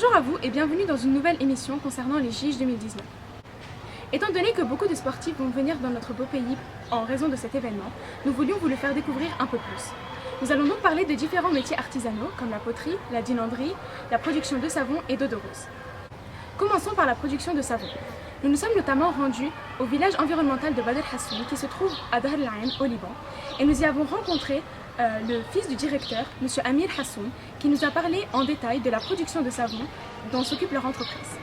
Bonjour à vous et bienvenue dans une nouvelle émission concernant les JIJ 2019. Étant donné que beaucoup de sportifs vont venir dans notre beau pays en raison de cet événement, nous voulions vous le faire découvrir un peu plus. Nous allons donc parler de différents métiers artisanaux comme la poterie, la dinanderie, la production de savon et d'eau de rose. Commençons par la production de savon. Nous nous sommes notamment rendus au village environnemental de Badr Hassoun qui se trouve à Dahr el-Ain au Liban et nous y avons rencontré le fils du directeur, M. Amir Hassoun, qui nous a parlé en détail de la production de savon dont s'occupe leur entreprise.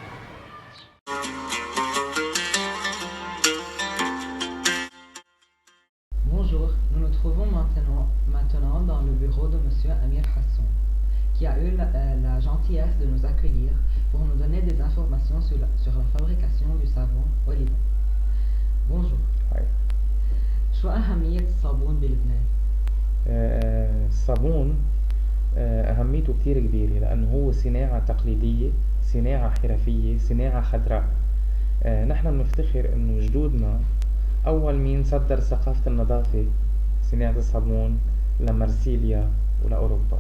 Bonjour, nous nous trouvons maintenant dans le bureau de M. Amir Hassoun, qui a eu la gentillesse de nous accueillir pour nous donner des informations sur la fabrication du savon au Liban. Bonjour. شو أهمية الصابون بلبنان؟ الصابون أهميته كتير كبيرة لأنه هو صناعة تقليدية، صناعة حرفية، صناعة خضراء. نحن بنفتخر إنه جدودنا أول مين صدر ثقافة النظافة صناعة الصابون لمرسيليا ولأوروبا.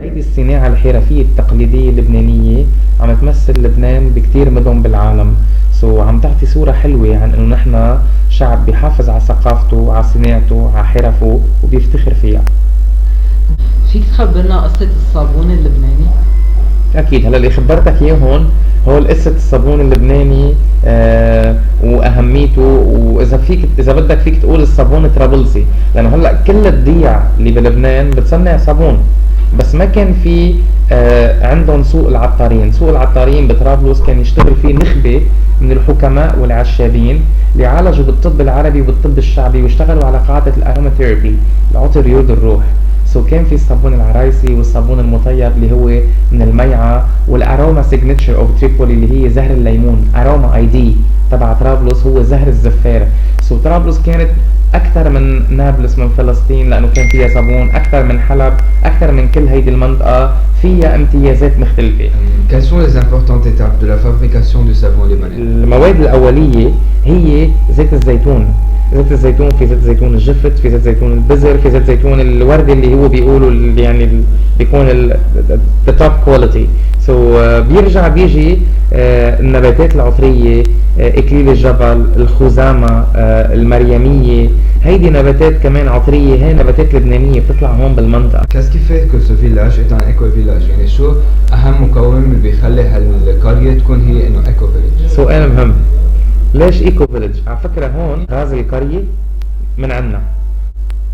هيدي الصناعة الحرفية التقليدية اللبنانية عم تمثل لبنان بكتير مدن بالعالم، عم تعطي صورة حلوة عن إنه نحن شعب بيحافظ على ثقافته، على صناعته، على حرفه وبيفتخر فيها. فيك تخبرنا قصة الصابون اللبناني؟ أكيد، هلا اللي خبرتك إياه هو قصة الصابون اللبناني وأهميته، وإذا بدك فيك تقول الصابون طرابلسي، لأنه هلا كل الضيع اللي بلبنان بتصنع صابون، بس ما كان في عندهم سوق العطارين. سوق العطارين بطرابلس كان يشتغل فيه نخبة من الحكماء والعشابين اللي عالجوا بالطب العربي وبالطب الشعبي واشتغلوا على قاعدة الأروماثيرابي العطر يرد الروح. كان في الصابون العرايسي والصابون المطيب اللي هو من الميعة، والاروما سيجنتشر اوف تريبولي اللي هي زهر الليمون، اروما اي دي تبع طرابلس هو زهر الزفار. طرابلس كانت اكثر من نابلس من فلسطين لانه كان فيها صابون، اكثر من حلب، اكثر من كل هيدي المنطقة فيها امتيازات مختلفة. Quelles sont les importantes étapes de la fabrication du savon libanais? المواد الأولية هي زيت الزيتون. زيت الزيتون، في زيت زيتون الجفت، في زيت زيتون البزر، في زيت زيتون الوردي اللي هو بيقولوا يعني بيكون the top quality. بيجي النباتات العطرية، إكليل الجبل، الخزامة، المريمية، هيدي نباتات كمان عطرية، هي نباتات لبنانية بتطلع هون بالمنطقة. Qu'est-ce qui fait que ce village est un éco-village؟ يعني شو أهم مكون اللي بيخلي هالقرية تكون هي إنه éco-village؟ سؤال مهم. ليش ايكو فيلج؟ على فكرة هون غاز القرية من عنا،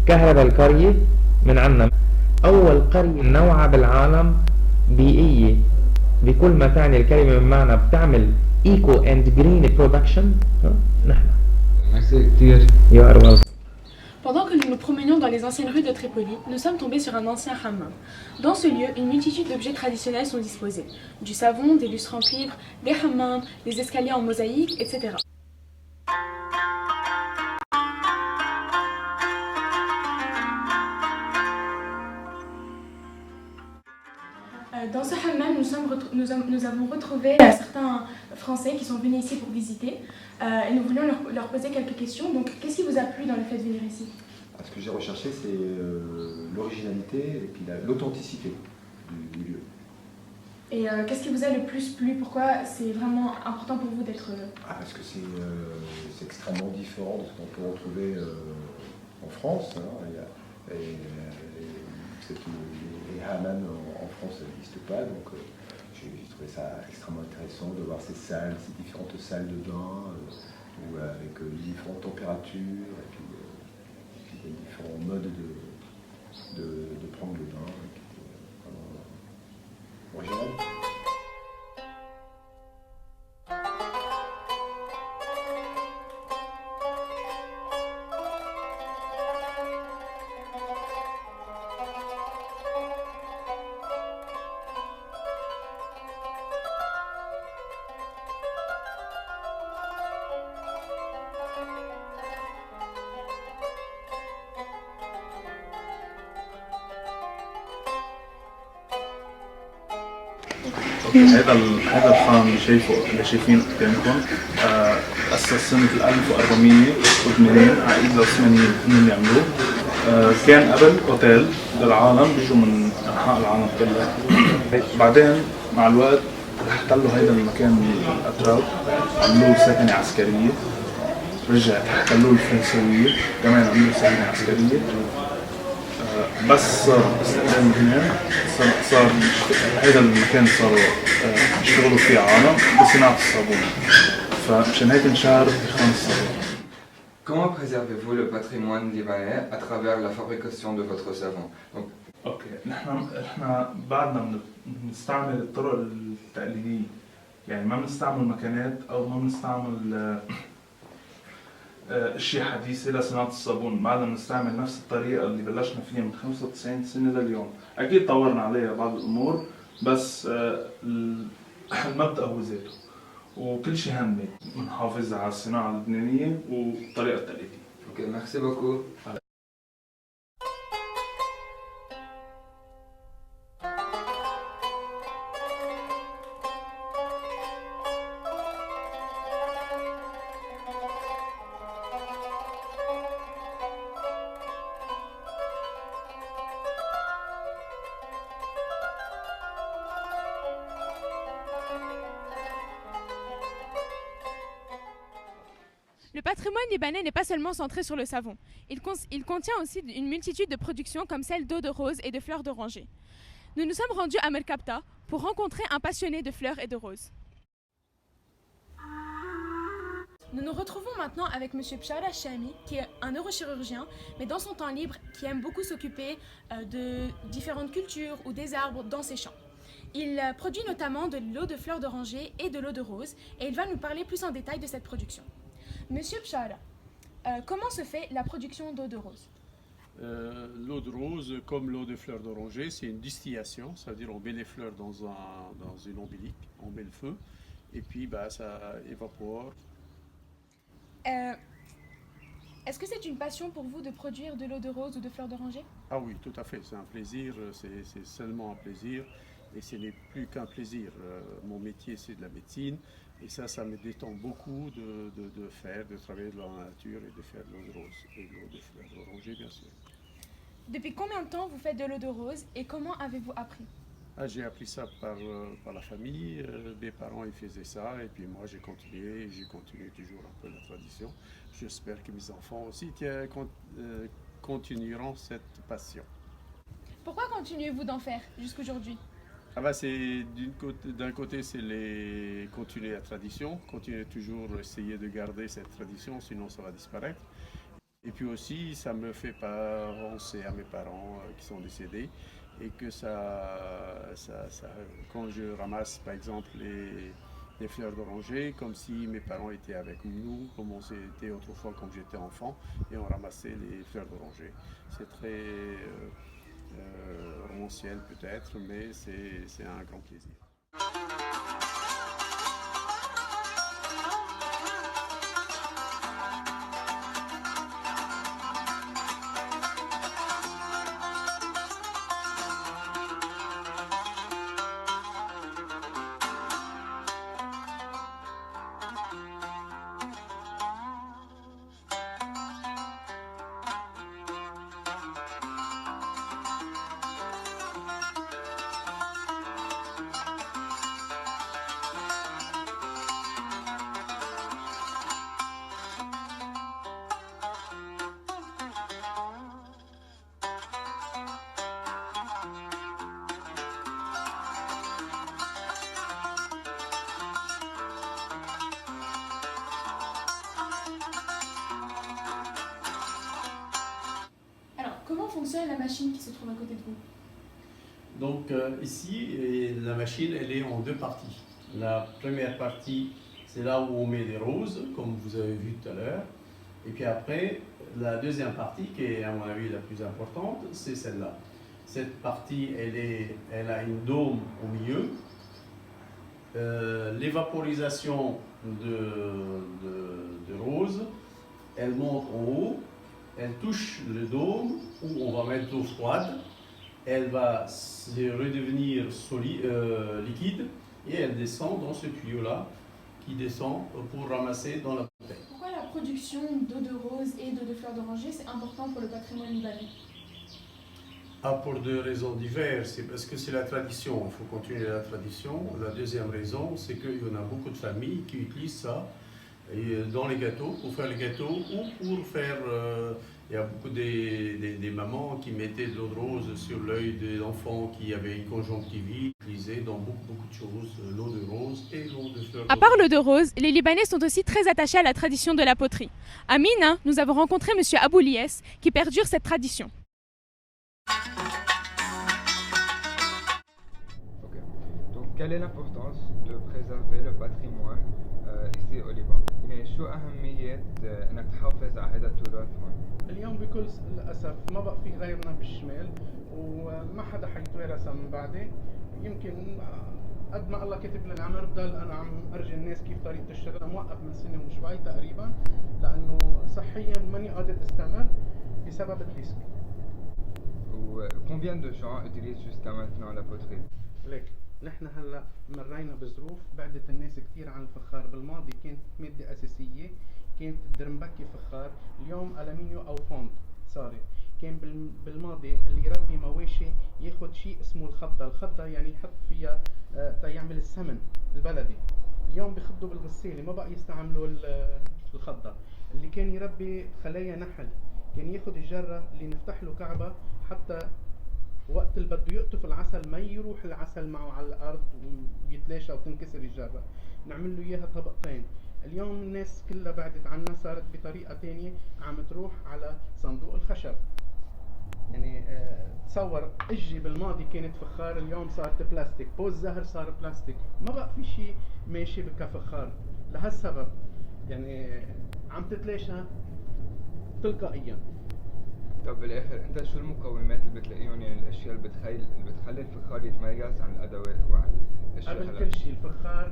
كهرباء القرية من عنا، أول قرية نوعها بالعالم بيئية بكل ما تعني الكلمة من معنى بتعمل ايكو اند جرين برودكشن نحن. Merci كتير. You are welcome. Pendant que nous nous promenions dans les anciennes rues de Tripoli, nous sommes tombés sur un ancien hammam. Dans ce lieu, une multitude d'objets traditionnels sont disposés. Du savon, des lustres en cuivre, des hammams, des escaliers en mosaïque, etc. Dans ce hammam, nous avons retrouvé certains Français qui sont venus ici pour visiter et nous voulions leur poser quelques questions. Donc, qu'est-ce qui vous a plu dans le fait de venir ici? Ce que j'ai recherché, c'est l'originalité et puis l'authenticité du lieu. Et qu'est-ce qui vous a le plus plu? Pourquoi c'est vraiment important pour vous d'être... Parce que c'est extrêmement différent de ce qu'on peut retrouver en France. Les hammams en France n'existent pas, donc j'ai trouvé ça extrêmement intéressant de voir ces salles, ces différentes salles de bain, avec différentes températures, et puis les différents modes de prendre le bain, qui étaient vraiment original. هذا الخان اللي شايفين قدامكم تأسس سنة 1480 عائلة عثمانية هم اللي عملوه. كان قبل اوتيل للعالم بيجوا من انحاء العالم كلها. بعدين مع الوقت احتلوا هيدا المكان من الأتراك، عملوه سكنة عسكرية، رجع احتلوه الفرنساوية كمان عملوه سكنة عسكرية. بس صار استقلال لبنان، صار هيدا المكان صاروا يشتغلوا فيه عالم بصناعة الصابون، فمشان هيك انشهر بخان الصابون. Comment préservez-vous le patrimoine libanais à travers la fabrication de votre savon? اوكي، نحن بعدنا بنستعمل الطرق التقليدية، يعني ما بنستعمل مكانات او ما بنستعمل اشياء حديثة لصناعة الصابون، بعدنا بنستعمل نفس الطريقة اللي بلشنا فيها من 95 سنة لليوم، اكيد طورنا عليها بعض الامور بس المبدأ هو ذاته، وكل شيء هاند ميد، بنحافظ على الصناعة اللبنانية والطريقة التقليدية. Ok, merci beaucoup. Le patrimoine libanais n'est pas seulement centré sur le savon. Il contient aussi une multitude de productions comme celle d'eau de rose et de fleurs d'oranger. Nous nous sommes rendus à Merkapta pour rencontrer un passionné de fleurs et de roses. Nous nous retrouvons maintenant avec M. Bchara Chami, qui est un neurochirurgien, mais dans son temps libre, qui aime beaucoup s'occuper de différentes cultures ou des arbres dans ses champs. Il produit notamment de l'eau de fleurs d'oranger et de l'eau de rose, et il va nous parler plus en détail de cette production. Monsieur Bchara, comment se fait la production d'eau de rose? L'eau de rose, comme l'eau de fleurs d'oranger, c'est une distillation, c'est-à-dire on met les fleurs dans une ombilique, on met le feu, et puis ça évapore. Est-ce que c'est une passion pour vous de produire de l'eau de rose ou de fleurs d'oranger? Ah oui, tout à fait, c'est un plaisir, c'est seulement un plaisir, et ce n'est plus qu'un plaisir. Mon métier, c'est de la médecine, et ça me détend beaucoup de travailler dans la nature et de faire de l'eau de rose et de l'eau de fleurs d'oranger, bien sûr. Depuis combien de temps vous faites de l'eau de rose et comment avez-vous appris? J'ai appris ça par la famille, mes parents ils faisaient ça et puis moi j'ai continué et j'ai continué toujours un peu la tradition. J'espère que mes enfants aussi continueront cette passion. Pourquoi continuez-vous d'en faire jusqu'aujourd'hui? C'est d'un côté c'est continuer la tradition, continuer toujours essayer de garder cette tradition sinon ça va disparaître. Et puis aussi ça me fait penser à mes parents qui sont décédés. Et que quand je ramasse par exemple les fleurs d'oranger, comme si mes parents étaient avec nous, comme on s'était autrefois quand j'étais enfant, et on ramassait les fleurs d'oranger. C'est très romanciel peut-être, mais c'est un grand plaisir. Comment fonctionne la machine qui se trouve à côté de vous? Donc ici, la machine elle est en deux parties. La première partie, c'est là où on met les roses, comme vous avez vu tout à l'heure. Et puis après, la deuxième partie, qui est à mon avis la plus importante, c'est celle-là. Cette partie, elle a une dôme au milieu. L'évaporisation de rose, elle monte en haut. Elle touche le dôme où on va mettre l'eau froide, elle va se redevenir liquide et elle descend dans ce tuyau-là qui descend pour ramasser dans la bouteille. Pourquoi la production d'eau de rose et d'eau de fleurs d'oranger c'est important pour le patrimoine libanais? Pour deux raisons diverses. C'est parce que c'est la tradition, il faut continuer la tradition. La deuxième raison, c'est qu'il y en a beaucoup de familles qui utilisent ça dans les gâteaux, pour faire les gâteaux ou pour faire... il y a beaucoup des mamans qui mettaient de l'eau de rose sur l'œil des enfants qui avaient une conjonctivite, utilisaient dans beaucoup de choses, l'eau de rose et l'eau de fleurs. À part l'eau de rose, les Libanais sont aussi très attachés à la tradition de la poterie. À Mina, nous avons rencontré M. Abouliès qui perdure cette tradition. Ok. Donc, quelle est l'importance de préserver le patrimoine ici au Liban؟ يعني شو أهمية إنك تحافظ على هذا التراث هون؟ اليوم بكل الأسف ما بقى في غيرنا بالشمال وما حدا حيتوارثها من بعدي. يمكن قد ما الله كاتب لي العمر بضل أنا عم أرجي الناس كيف طريقة الشغل. موقف من سنة وشوي تقريبا لأنه صحيا ماني قادر استمر بسبب الريسك. Combien de gens utilisent jusqu'à maintenant la poterie؟ ليك نحن هلا مرينا بظروف بعدت الناس كثير عن الفخار. بالماضي كانت مادة أساسية، كانت الدرمبكي فخار، اليوم ألمنيو أو فوند صارت. كان بالماضي اللي يربي مواشي ياخد شيء اسمه الخضة. الخضة يعني يحط فيها يعمل السمن البلدي. اليوم بخضوا بالغسالة، ما بقى يستعملوا الخضة. اللي كان يربي خلايا نحل كان ياخد الجرة اللي نفتح له كعبة حتى وقت اللي بده يقطف العسل ما يروح العسل معه على الارض ويتلاشى وتنكسر الجرة، نعمل له اياها طبقتين. اليوم الناس كلها بعدت عنا، صارت بطريقة تانية عم تروح على صندوق الخشب. يعني تصور اجي بالماضي كانت فخار، اليوم صارت بلاستيك. بوز زهر صار بلاستيك، ما بقى في شيء ماشي كفخار لهالسبب. يعني عم تتلاشى تلقائيا. طب بالاخر انت شو المقومات اللي بتلاقيهم، يعني الاشياء اللي بتخلي الفخار يتميز عن الادوات وعن الاشياء؟ قبل كل شيء الفخار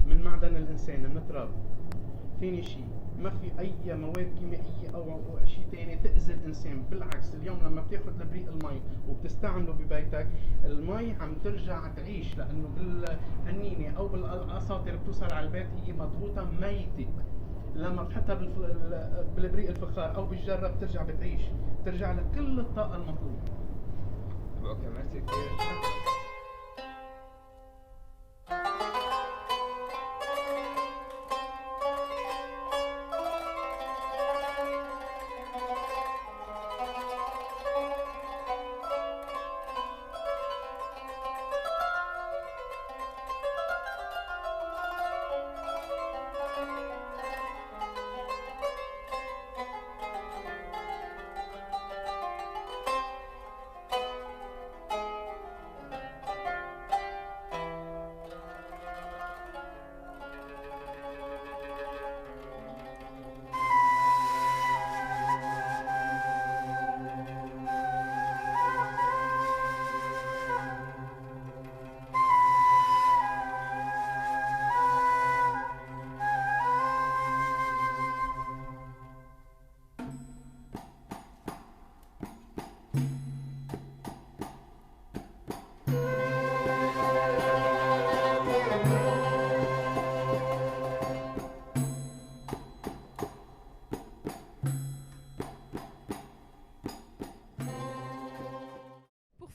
من معدن الانسان، من التراب. ثاني شيء ما في اي مواد كيميائيه او شيء ثاني تاذي الانسان. بالعكس اليوم لما بتاخذ لبريق المي وبتستعمله ببيتك، المي عم ترجع تعيش، لانه بالقنينه او بالاساطير اللي بتوصل على البيت هي مضغوطه ميته. لما بتحطها بالبريق الفخار او بالجره بترجع بتعيش، بترجع لك كل الطاقه المطلوبه. اوكي ميرسي كثير.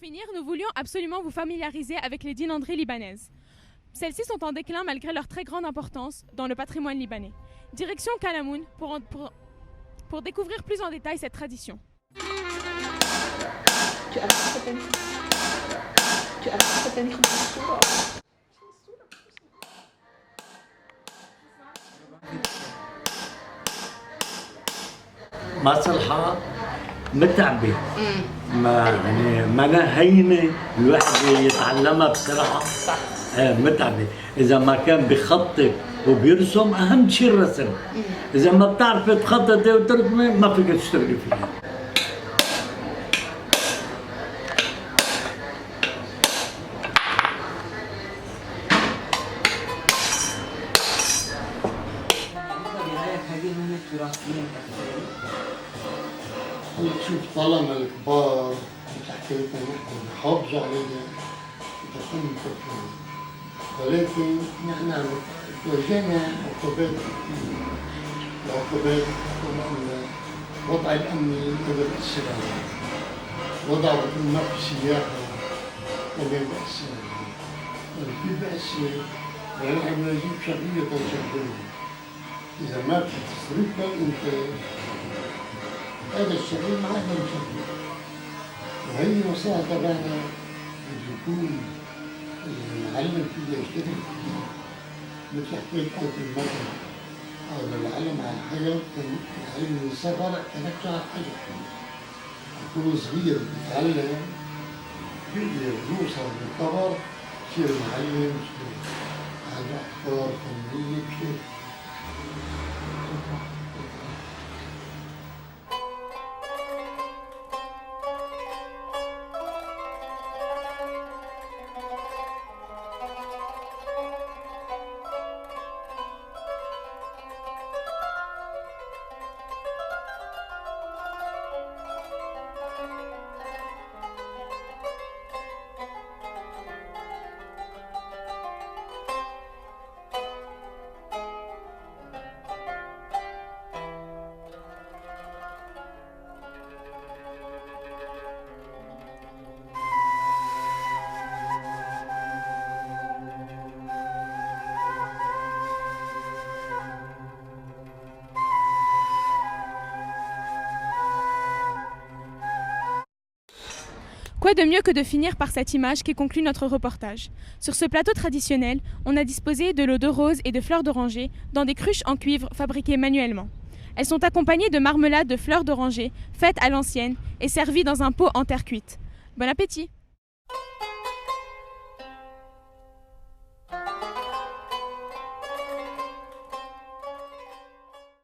finir, nous voulions absolument vous familiariser avec les dinanderies libanaises. Celles-ci sont en déclin malgré leur très grande importance dans le patrimoine libanais. Direction Kalamoun pour découvrir plus en détail cette tradition. مصلحة متعبة ما يعني ما هينة الواحد يتعلمها بسرعة. متعبة. إذا ما كان بخطط وبيرسم أهم شيء الرسم. إذا ما بتعرف تخططي وترسمي ما فيك تشتغلي فيها. نشوف طلبة الكبار وتحكيتنا نحن نحافظوا عليها وتكون مفكرين، ولكن نحن توجهنا عقوبات الوضع الأمني قبل السلام. وضعوا الماء في سياحة ولا بأس في بأس نحن نجيب شرعية تنشغلهم إذا ما بتصرف الإنتاج هذا الشرعي ما عندنا نشغله وهي المصلحة تبعنا أن يكون المعلم فيها يشتغل فيها مثل حكاية المثل هذا العلم على الحجر العلم الصغر كنكش على الحجر يكون صغير بيتعلم يقدر يوصل للكبر يصير معلم يصير عنده أفكار فنية بشيء Quoi de mieux que de finir par cette image qui conclut notre reportage. Sur ce plateau traditionnel, on a disposé de l'eau de rose et de fleurs d'oranger dans des cruches en cuivre fabriquées manuellement. Elles sont accompagnées de marmelade de fleurs d'oranger faites à l'ancienne et servies dans un pot en terre cuite. Bon appétit!